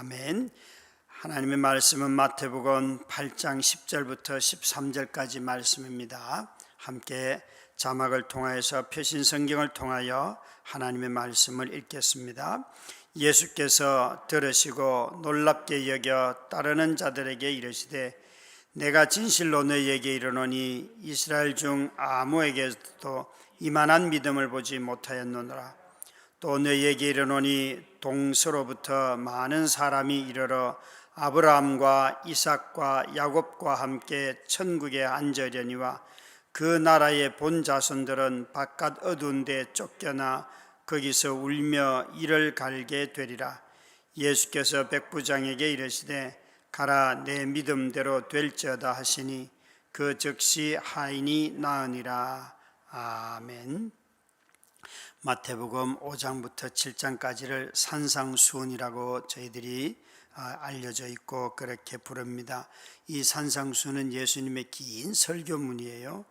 아멘. 하나님의 말씀은 마태복음 8장 10절부터 13절까지 말씀입니다. 함께 자막을 통하여서 표신 성경을 통하여 하나님의 말씀을 읽겠습니다. 예수께서 들으시고 놀랍게 여겨 따르는 자들에게 이르시되 내가 진실로 너희에게 이르노니 이스라엘 중 아무에게도 이만한 믿음을 보지 못하였노라. 또 너희에게 이르노니 동서로부터 많은 사람이 이르러 아브라함과 이삭과 야곱과 함께 천국에 앉으려니와 그 나라의 본 자손들은 바깥 어두운 데 쫓겨나 거기서 울며 이를 갈게 되리라. 예수께서 백부장에게 이르시되 가라, 내 믿음대로 될지어다 하시니 그 즉시 하인이 나으니라. 아멘. 마태복음 5장부터 7장까지를 산상수훈이라고 저희들이 알려져 있고 그렇게 부릅니다. 이 산상수훈은 예수님의 긴 설교문이에요.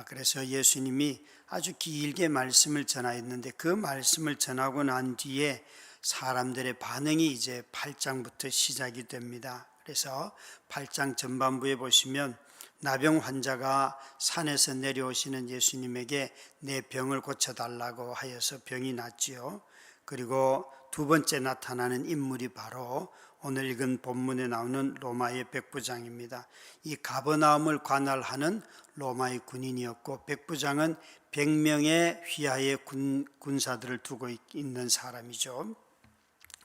그래서 예수님이 아주 길게 말씀을 전하였는데 그 말씀을 전하고 난 뒤에 사람들의 반응이 이제 8장부터 시작이 됩니다. 그래서 8장 전반부에 보시면 나병 환자가 산에서 내려오시는 예수님에게 내 병을 고쳐달라고 하여서 병이 낫지요. 그리고 두 번째 나타나는 인물이 바로 오늘 읽은 본문에 나오는 로마의 백부장입니다. 이 가버나움을 관할하는 로마의 군인이었고 백부장은 100명의 휘하의 군사들을 두고 있는 사람이죠.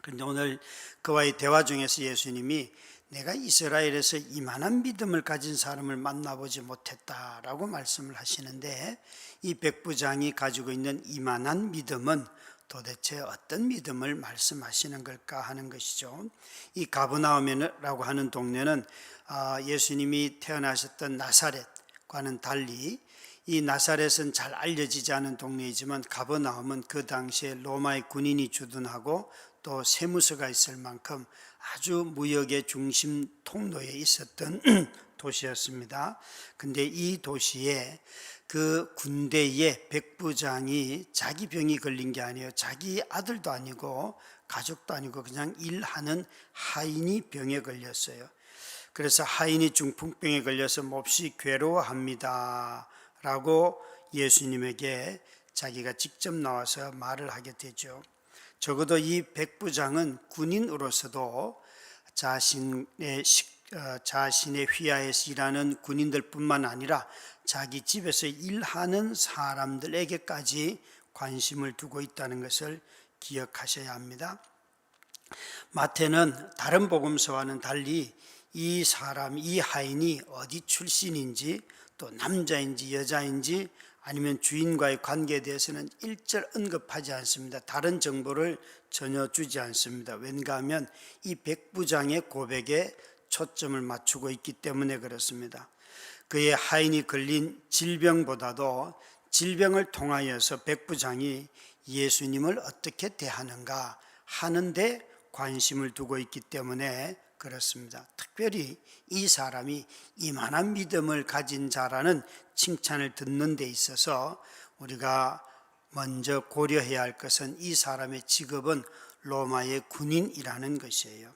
그런데 오늘 그와의 대화 중에서 예수님이 내가 이스라엘에서 이만한 믿음을 가진 사람을 만나보지 못했다라고 말씀을 하시는데 이 백부장이 가지고 있는 이만한 믿음은 도대체 어떤 믿음을 말씀하시는 걸까 하는 것이죠. 이 가버나움이라고 하는 동네는 예수님이 태어나셨던 나사렛과는 달리 이 나사렛은 잘 알려지지 않은 동네이지만 가버나움은 그 당시에 로마의 군인이 주둔하고 또 세무서가 있을 만큼 아주 무역의 중심 통로에 있었던 도시였습니다. 근데 이 도시에 그 군대의 백부장이 자기 병이 걸린 게 아니에요. 자기 아들도 아니고 가족도 아니고 그냥 일하는 하인이 병에 걸렸어요. 그래서 하인이 중풍병에 걸려서 몹시 괴로워합니다 라고 예수님에게 자기가 직접 나와서 말을 하게 되죠. 적어도 이 백부장은 군인으로서도 자신의 휘하에서 일하는 군인들뿐만 아니라 자기 집에서 일하는 사람들에게까지 관심을 두고 있다는 것을 기억하셔야 합니다. 마태는 다른 복음서와는 달리 이 하인이 어디 출신인지 또 남자인지 여자인지 아니면 주인과의 관계에 대해서는 일절 언급하지 않습니다. 다른 정보를 전혀 주지 않습니다. 왠가 하면 이 백부장의 고백에 초점을 맞추고 있기 때문에 그렇습니다. 그의 하인이 걸린 질병보다도 질병을 통하여서 백부장이 예수님을 어떻게 대하는가 하는데 관심을 두고 있기 때문에 그렇습니다. 특별히 이 사람이 이만한 믿음을 가진 자라는 칭찬을 듣는 데 있어서 우리가 먼저 고려해야 할 것은 이 사람의 직업은 로마의 군인이라는 것이에요.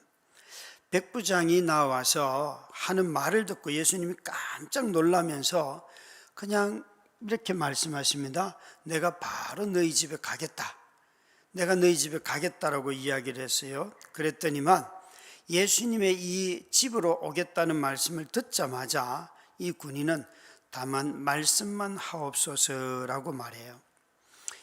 백부장이 나와서 하는 말을 듣고 예수님이 깜짝 놀라면서 그냥 이렇게 말씀하십니다. 내가 바로 너희 집에 가겠다. 내가 너희 집에 가겠다라고 이야기를 했어요. 그랬더니만 예수님의 이 집으로 오겠다는 말씀을 듣자마자 이 군인은 다만 말씀만 하옵소서라고 말해요.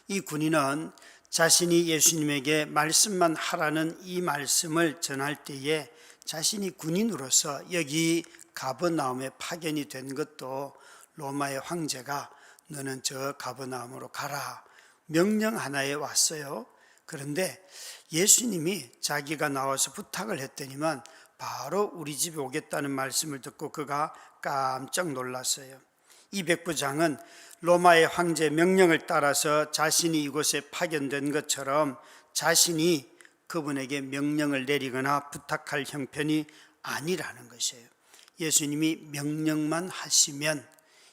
이 군인은 자신이 예수님에게 말씀만 하라는 이 말씀을 전할 때에 자신이 군인으로서 여기 가버나움에 파견이 된 것도 로마의 황제가 너는 저 가버나움으로 가라 명령 하나에 왔어요. 그런데 예수님이 자기가 나와서 부탁을 했더니만 바로 우리 집에 오겠다는 말씀을 듣고 그가 깜짝 놀랐어요. 이 백부장은 로마의 황제 명령을 따라서 자신이 이곳에 파견된 것처럼 자신이 그분에게 명령을 내리거나 부탁할 형편이 아니라는 것이에요. 예수님이 명령만 하시면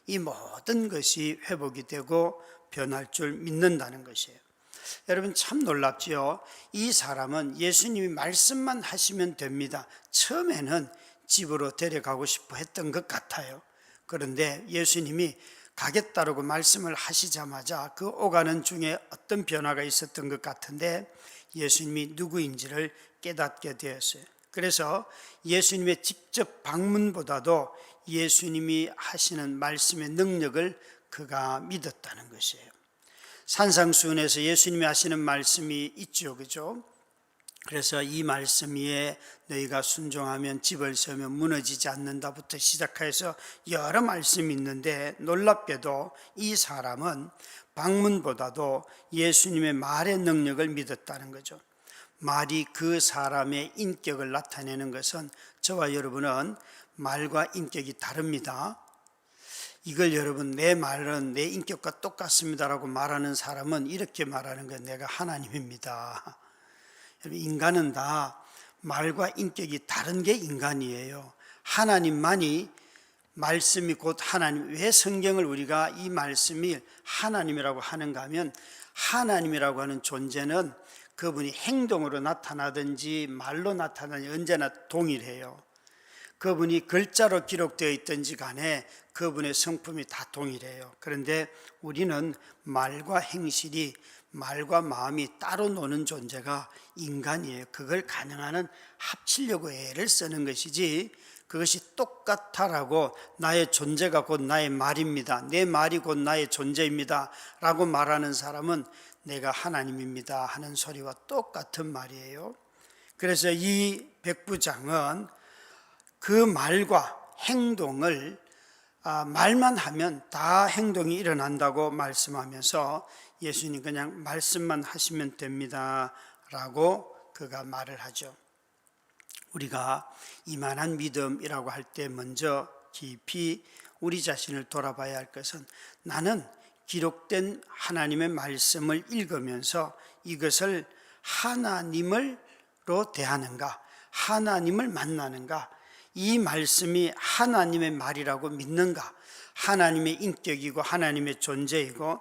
이 모든 것이 회복이 되고 변할 줄 믿는다는 것이에요. 여러분 참 놀랍지요. 이 사람은 예수님이 말씀만 하시면 됩니다. 처음에는 집으로 데려가고 싶어 했던 것 같아요. 그런데 예수님이 가겠다라고 말씀을 하시자마자 그 오가는 중에 어떤 변화가 있었던 것 같은데 예수님이 누구인지를 깨닫게 되었어요. 그래서 예수님의 직접 방문보다도 예수님이 하시는 말씀의 능력을 그가 믿었다는 것이에요. 산상수훈에서 예수님이 하시는 말씀이 있죠, 그죠? 그래서 이 말씀 위에 너희가 순종하면 집을 세우면 무너지지 않는다부터 시작해서 여러 말씀이 있는데 놀랍게도 이 사람은 방문보다도 예수님의 말의 능력을 믿었다는 거죠. 말이 그 사람의 인격을 나타내는 것은 저와 여러분은 말과 인격이 다릅니다. 이걸 여러분 내 말은 내 인격과 똑같습니다라고 말하는 사람은 이렇게 말하는 건 내가 하나님입니다. 인간은 다 말과 인격이 다른 게 인간이에요. 하나님만이 말씀이 곧 하나님. 왜 성경을 우리가 이 말씀이 하나님이라고 하는가 하면 하나님이라고 하는 존재는 그분이 행동으로 나타나든지 말로 나타나든지 언제나 동일해요. 그분이 글자로 기록되어 있든지 간에 그분의 성품이 다 동일해요. 그런데 우리는 말과 행실이 말과 마음이 따로 노는 존재가 인간이에요. 그걸 가능한 합치려고 애를 쓰는 것이지 그것이 똑같다라고 나의 존재가 곧 나의 말입니다. 내 말이 곧 나의 존재입니다. 라고 말하는 사람은 내가 하나님입니다 하는 소리와 똑같은 말이에요. 그래서 이 백부장은 그 말과 행동을 말만 하면 다 행동이 일어난다고 말씀하면서 예수님 그냥 말씀만 하시면 됩니다 라고 그가 말을 하죠. 우리가 이만한 믿음이라고 할 때 먼저 깊이 우리 자신을 돌아봐야 할 것은 나는 기록된 하나님의 말씀을 읽으면서 이것을 하나님으로 대하는가, 하나님을 만나는가, 이 말씀이 하나님의 말이라고 믿는가, 하나님의 인격이고 하나님의 존재이고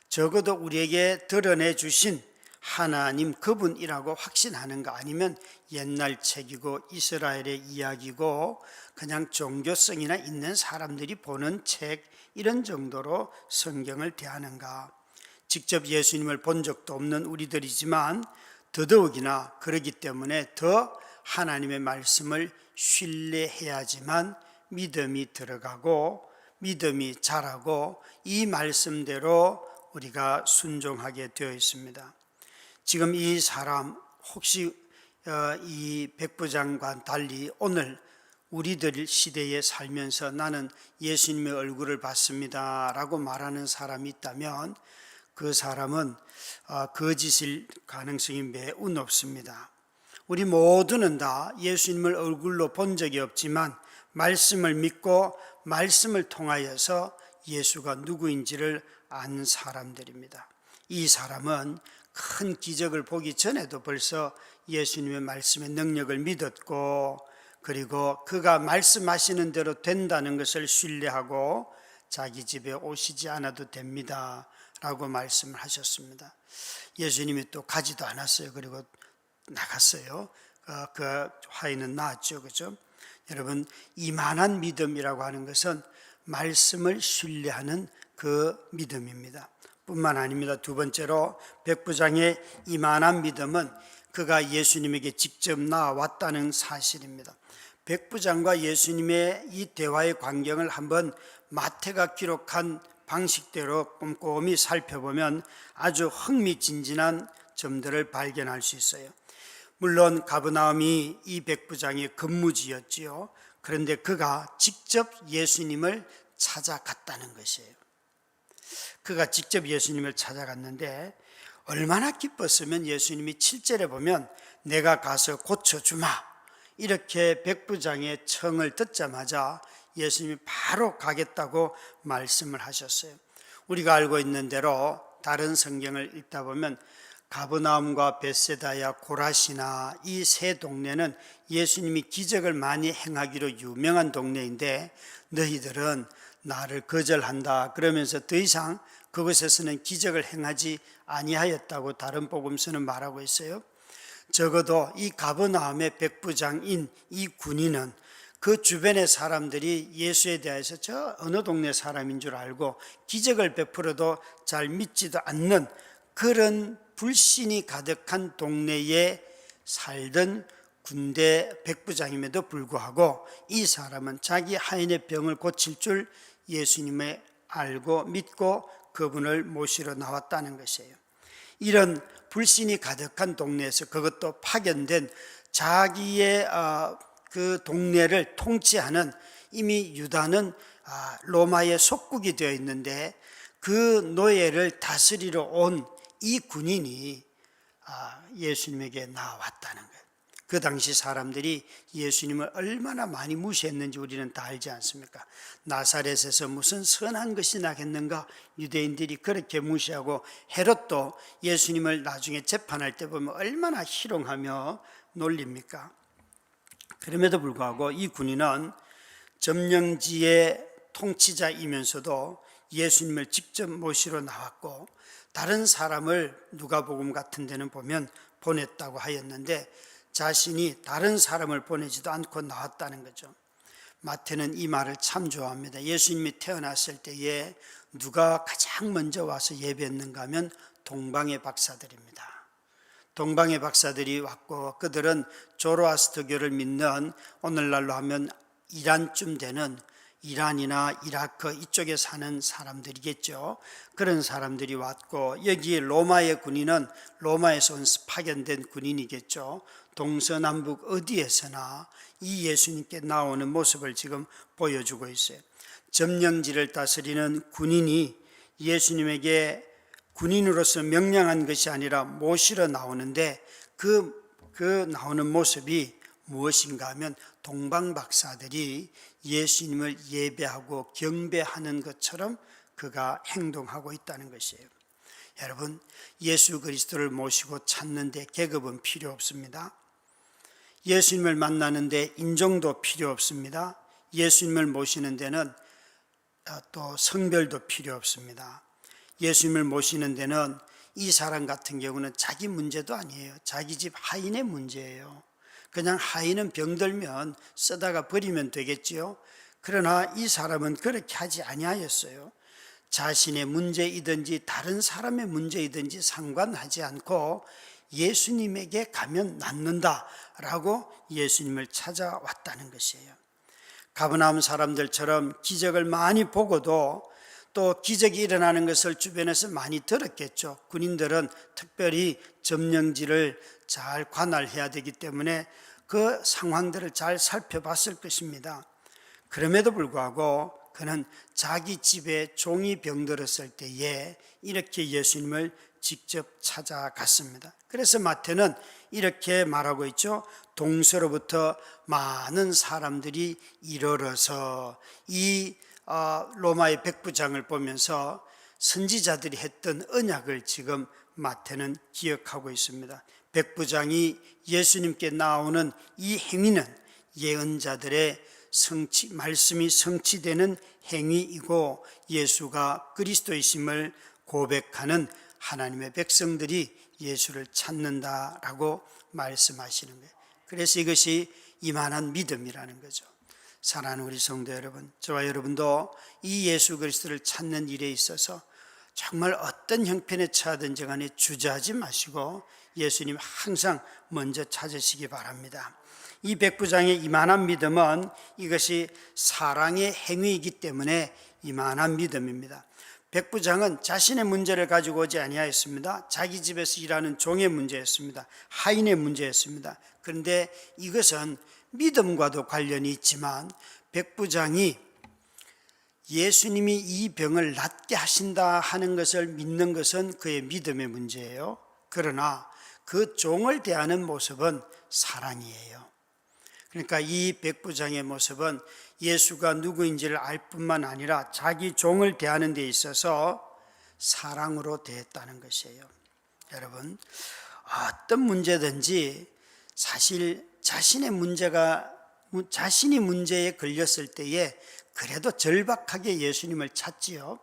적어도 우리에게 드러내 주신 하나님 그분이라고 확신하는가, 아니면 옛날 책이고 이스라엘의 이야기고 그냥 종교성이나 있는 사람들이 보는 책 이런 정도로 성경을 대하는가. 직접 예수님을 본 적도 없는 우리들이지만 더더욱이나 그러기 때문에 더 하나님의 말씀을 신뢰해야지만 믿음이 들어가고 믿음이 자라고 이 말씀대로 우리가 순종하게 되어 있습니다. 지금 이 사람 혹시 이 백부장과 달리 오늘 우리들 시대에 살면서 나는 예수님의 얼굴을 봤습니다 라고 말하는 사람이 있다면 그 사람은 거짓일 가능성이 매우 높습니다. 우리 모두는 다 예수님을 얼굴로 본 적이 없지만 말씀을 믿고 말씀을 통하여서 예수가 누구인지를 안 사람들입니다. 이 사람은 큰 기적을 보기 전에도 벌써 예수님의 말씀의 능력을 믿었고, 그리고 그가 말씀하시는 대로 된다는 것을 신뢰하고 자기 집에 오시지 않아도 됩니다 라고 말씀을 하셨습니다. 예수님이 또 가지도 않았어요. 그리고 나갔어요. 그 화인은 나았죠, 그죠? 여러분, 이만한 믿음이라고 하는 것은 말씀을 신뢰하는 그 믿음입니다. 뿐만 아닙니다. 두 번째로 백부장의 이만한 믿음은 그가 예수님에게 직접 나왔다는 사실입니다. 백부장과 예수님의 이 대화의 광경을 한번 마태가 기록한 방식대로 꼼꼼히 살펴보면 아주 흥미진진한 점들을 발견할 수 있어요. 물론 가버나움이 이 백부장의 근무지였지요. 그런데 그가 직접 예수님을 찾아갔다는 것이에요. 그가 직접 예수님을 찾아갔는데 얼마나 기뻤으면 예수님이 7절에 보면 내가 가서 고쳐주마 이렇게 백부장의 청을 듣자마자 예수님이 바로 가겠다고 말씀을 하셨어요. 우리가 알고 있는 대로 다른 성경을 읽다 보면 가버나움과 벳세다야, 고라시나 이 세 동네는 예수님이 기적을 많이 행하기로 유명한 동네인데 너희들은 나를 거절한다 그러면서 더 이상 그곳에서는 기적을 행하지 아니하였다고 다른 복음서는 말하고 있어요. 적어도 이 가버나움의 백부장인 이 군인은 그 주변의 사람들이 예수에 대해서 저 어느 동네 사람인 줄 알고 기적을 베풀어도 잘 믿지도 않는 그런 불신이 가득한 동네에 살던 군대 백부장임에도 불구하고 이 사람은 자기 하인의 병을 고칠 줄 예수님을 알고 믿고 그분을 모시러 나왔다는 것이에요. 이런 불신이 가득한 동네에서, 그것도 파견된 자기의 그 동네를 통치하는, 이미 유다는 로마의 속국이 되어 있는데 그 노예를 다스리러 온 이 군인이 예수님에게 나왔다는 거예요. 그 당시 사람들이 예수님을 얼마나 많이 무시했는지 우리는 다 알지 않습니까? 나사렛에서 무슨 선한 것이 나겠는가, 유대인들이 그렇게 무시하고, 헤롯도 예수님을 나중에 재판할 때 보면 얼마나 희롱하며 놀립니까? 그럼에도 불구하고 이 군인은 점령지의 통치자이면서도 예수님을 직접 모시러 나왔고, 다른 사람을 누가복음 같은 데는 보면 보냈다고 하였는데 자신이 다른 사람을 보내지도 않고 나왔다는 거죠. 마태는 이 말을 참 좋아합니다. 예수님이 태어났을 때에 누가 가장 먼저 와서 예배했는가 하면 동방의 박사들입니다. 동방의 박사들이 왔고, 그들은 조로아스터교를 믿는, 오늘날로 하면 이란쯤 되는, 이란이나 이라크 이쪽에 사는 사람들이겠죠. 그런 사람들이 왔고, 여기에 로마의 군인은 로마에서 온 파견된 군인이겠죠. 동서남북 어디에서나 이 예수님께 나오는 모습을 지금 보여주고 있어요. 점령지를 다스리는 군인이 예수님에게 군인으로서 명령한 것이 아니라 모시러 나오는데 그 나오는 모습이 무엇인가 하면 동방 박사들이 예수님을 예배하고 경배하는 것처럼 그가 행동하고 있다는 것이에요. 여러분, 예수 그리스도를 모시고 찾는데 계급은 필요 없습니다. 예수님을 만나는데 인종도 필요 없습니다. 예수님을 모시는 데는 또 성별도 필요 없습니다. 예수님을 모시는 데는 이 사람 같은 경우는 자기 문제도 아니에요. 자기 집 하인의 문제예요. 그냥 하인은 병들면 쓰다가 버리면 되겠지요. 그러나 이 사람은 그렇게 하지 아니하였어요. 자신의 문제이든지 다른 사람의 문제이든지 상관하지 않고 예수님에게 가면 낫는다라고 예수님을 찾아왔다는 것이에요. 가버나움 사람들처럼 기적을 많이 보고도 또 기적이 일어나는 것을 주변에서 많이 들었겠죠. 군인들은 특별히 점령지를 잘 관할해야 되기 때문에 그 상황들을 잘 살펴봤을 것입니다. 그럼에도 불구하고 그는 자기 집에 종이 병들었을 때에 이렇게 예수님을 직접 찾아갔습니다. 그래서 마태는 이렇게 말하고 있죠. 동서로부터 많은 사람들이 이르러서, 이 로마의 백부장을 보면서 선지자들이 했던 언약을 지금 마태는 기억하고 있습니다. 백부장이 예수님께 나오는 이 행위는 예언자들의 말씀이 성취되는 행위이고 예수가 그리스도이심을 고백하는 하나님의 백성들이 예수를 찾는다라고 말씀하시는 거예요. 그래서 이것이 이만한 믿음이라는 거죠. 사랑하는 우리 성도 여러분, 저와 여러분도 이 예수 그리스도를 찾는 일에 있어서 정말 어떤 형편에 처하든지 간에 주저하지 마시고 예수님 항상 먼저 찾으시기 바랍니다. 이 백부장의 이만한 믿음은 이것이 사랑의 행위이기 때문에 이만한 믿음입니다. 백부장은 자신의 문제를 가지고 오지 아니하였습니다. 자기 집에서 일하는 종의 문제였습니다. 하인의 문제였습니다. 그런데 이것은 믿음과도 관련이 있지만 백부장이 예수님이 이 병을 낫게 하신다 하는 것을 믿는 것은 그의 믿음의 문제예요. 그러나 그 종을 대하는 모습은 사랑이에요. 그러니까 이 백부장의 모습은 예수가 누구인지를 알 뿐만 아니라 자기 종을 대하는 데 있어서 사랑으로 대했다는 것이에요. 여러분, 어떤 문제든지 사실 자신이 문제에 걸렸을 때에 그래도 절박하게 예수님을 찾지요.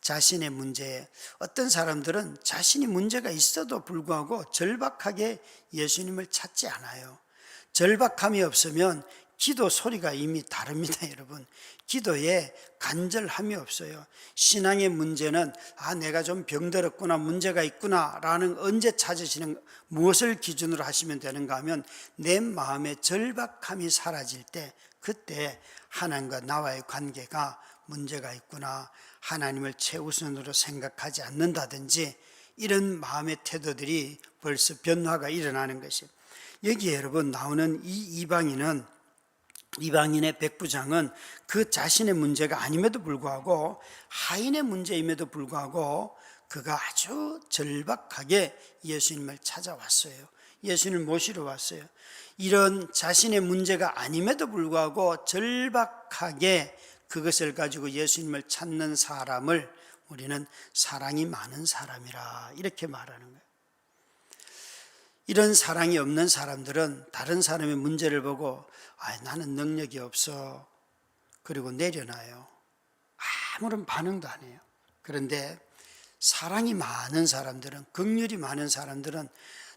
자신의 문제에, 어떤 사람들은 자신이 문제가 있어도 불구하고 절박하게 예수님을 찾지 않아요. 절박함이 없으면 기도 소리가 이미 다릅니다. 여러분, 기도에 간절함이 없어요. 신앙의 문제는 내가 좀 병들었구나, 문제가 있구나 라는, 언제 찾으시는, 무엇을 기준으로 하시면 되는가 하면 내 마음에 절박함이 사라질 때, 그때 하나님과 나와의 관계가 문제가 있구나, 하나님을 최우선으로 생각하지 않는다든지 이런 마음의 태도들이 벌써 변화가 일어나는 것이에요. 여기에 여러분 나오는 이 이방인의 백부장은 그 자신의 문제가 아님에도 불구하고, 하인의 문제임에도 불구하고 그가 아주 절박하게 예수님을 찾아왔어요. 예수님을 모시러 왔어요. 이런 자신의 문제가 아님에도 불구하고 절박하게 그것을 가지고 예수님을 찾는 사람을 우리는 사랑이 많은 사람이라 이렇게 말하는 거예요. 이런 사랑이 없는 사람들은 다른 사람의 문제를 보고 나는 능력이 없어, 그리고 내려놔요. 아무런 반응도 안 해요. 그런데 사랑이 많은 사람들은, 긍휼이 많은 사람들은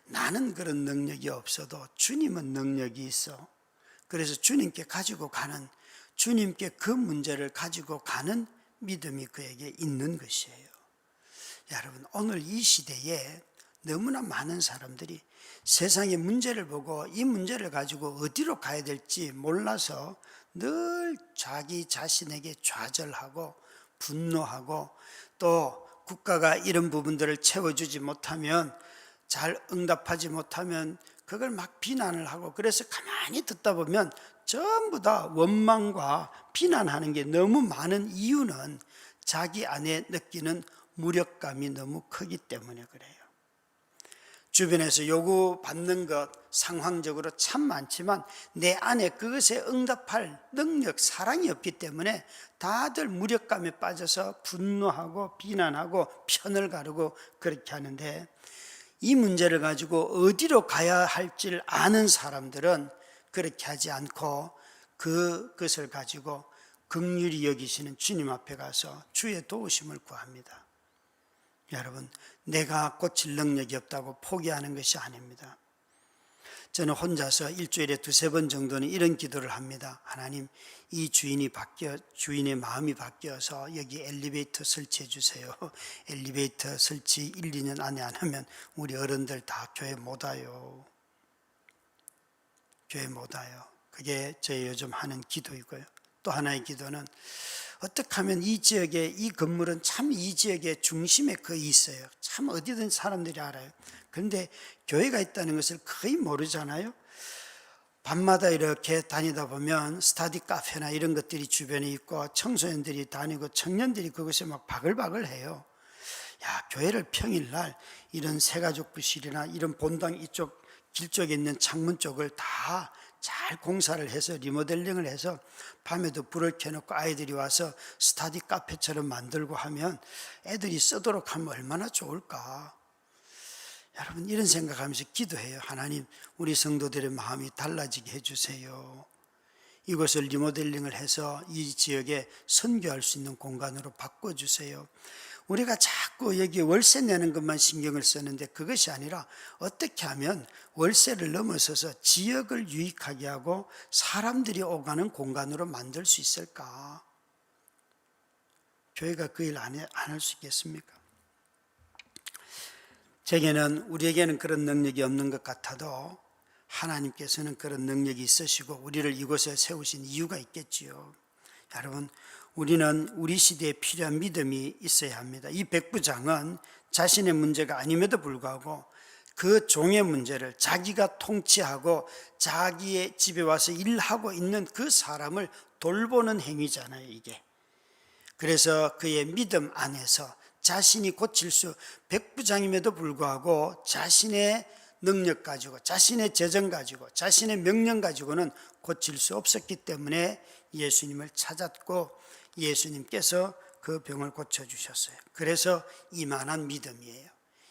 나는 그런 능력이 없어도 주님은 능력이 있어. 그래서 주님께 가지고 가는, 주님께 그 문제를 가지고 가는 믿음이 그에게 있는 것이에요. 여러분, 오늘 이 시대에 너무나 많은 사람들이 세상의 문제를 보고 이 문제를 가지고 어디로 가야 될지 몰라서 늘 자기 자신에게 좌절하고 분노하고, 또 국가가 이런 부분들을 채워주지 못하면, 잘 응답하지 못하면 그걸 막 비난을 하고, 그래서 가만히 듣다 보면 전부 다 원망과 비난하는 게 너무 많은 이유는 자기 안에 느끼는 무력감이 너무 크기 때문에 그래요. 주변에서 요구받는 것 상황적으로 참 많지만 내 안에 그것에 응답할 능력, 사랑이 없기 때문에 다들 무력감에 빠져서 분노하고 비난하고 편을 가르고 그렇게 하는데, 이 문제를 가지고 어디로 가야 할지를 아는 사람들은 그렇게 하지 않고 그것을 가지고 긍휼히 여기시는 주님 앞에 가서 주의 도우심을 구합니다. 여러분, 내가 고칠 능력이 없다고 포기하는 것이 아닙니다. 저는 혼자서 일주일에 2-3번 정도는 이런 기도를 합니다. 하나님, 이 주인의 마음이 바뀌어서 여기 엘리베이터 설치해 주세요. 엘리베이터 설치 1-2년 안에 안 하면 우리 어른들 다 교회 못 와요. 교회 못 와요. 그게 제 요즘 하는 기도이고요. 또 하나의 기도는, 어떻게 하면 이 지역에, 이 건물은 참 이 지역의 중심에 거의 있어요. 참 어디든 사람들이 알아요. 그런데 교회가 있다는 것을 거의 모르잖아요. 밤마다 이렇게 다니다 보면 스터디 카페나 이런 것들이 주변에 있고 청소년들이 다니고 청년들이 그것에 막 바글바글 해요. 교회를 평일날 이런 새가족부실이나 이런 본당 이쪽 길 쪽에 있는 창문 쪽을 다 잘 공사를 해서 리모델링을 해서 밤에도 불을 켜놓고 아이들이 와서 스터디 카페처럼 만들고 하면 애들이 쓰도록 하면 얼마나 좋을까. 여러분, 이런 생각하면서 기도해요. 하나님, 우리 성도들의 마음이 달라지게 해주세요. 이곳을 리모델링을 해서 이 지역에 선교할 수 있는 공간으로 바꿔주세요. 우리가 자꾸 여기 월세 내는 것만 신경을 쓰는데 그것이 아니라 어떻게 하면 월세를 넘어서서 지역을 유익하게 하고 사람들이 오가는 공간으로 만들 수 있을까? 교회가 그 일 안 할 수 있겠습니까? 우리에게는 그런 능력이 없는 것 같아도 하나님께서는 그런 능력이 있으시고 우리를 이곳에 세우신 이유가 있겠지요. 여러분, 우리는 우리 시대에 필요한 믿음이 있어야 합니다. 이 백부장은 자신의 문제가 아님에도 불구하고 그 종의 문제를 자기가 통치하고 자기의 집에 와서 일하고 있는 그 사람을 돌보는 행위잖아요, 이게. 그래서 그의 믿음 안에서 자신이 고칠 수, 백부장임에도 불구하고 자신의 능력 가지고, 자신의 재정 가지고, 자신의 명령 가지고는 고칠 수 없었기 때문에 예수님을 찾았고 예수님께서 그 병을 고쳐주셨어요. 그래서 이만한 믿음이에요.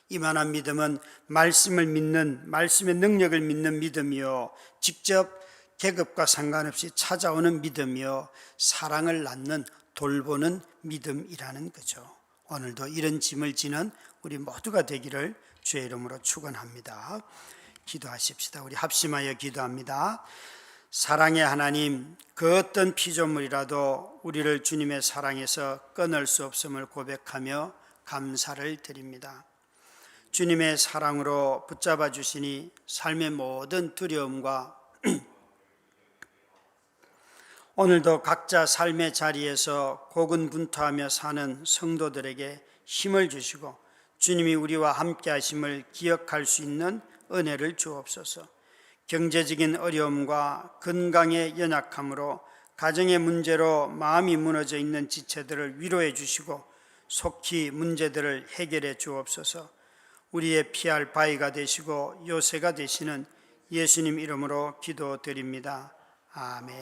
이만한 믿음은 말씀을 믿는, 말씀의 능력을 믿는 믿음이요, 직접 계급과 상관없이 찾아오는 믿음이요, 사랑을 낳는, 돌보는 믿음이라는 거죠. 오늘도 이런 짐을 지는 우리 모두가 되기를 주의 이름으로 축원합니다. 기도하십시다. 우리 합심하여 기도합니다. 사랑의 하나님, 그 어떤 피조물이라도 우리를 주님의 사랑에서 끊을 수 없음을 고백하며 감사를 드립니다. 주님의 사랑으로 붙잡아 주시니 삶의 모든 두려움과 오늘도 각자 삶의 자리에서 고군분투하며 사는 성도들에게 힘을 주시고 주님이 우리와 함께 하심을 기억할 수 있는 은혜를 주옵소서. 경제적인 어려움과 건강의 연약함으로 가정의 문제로 마음이 무너져 있는 지체들을 위로해 주시고 속히 문제들을 해결해 주옵소서. 우리의 피할 바위가 되시고 요새가 되시는 예수님 이름으로 기도드립니다. 아멘.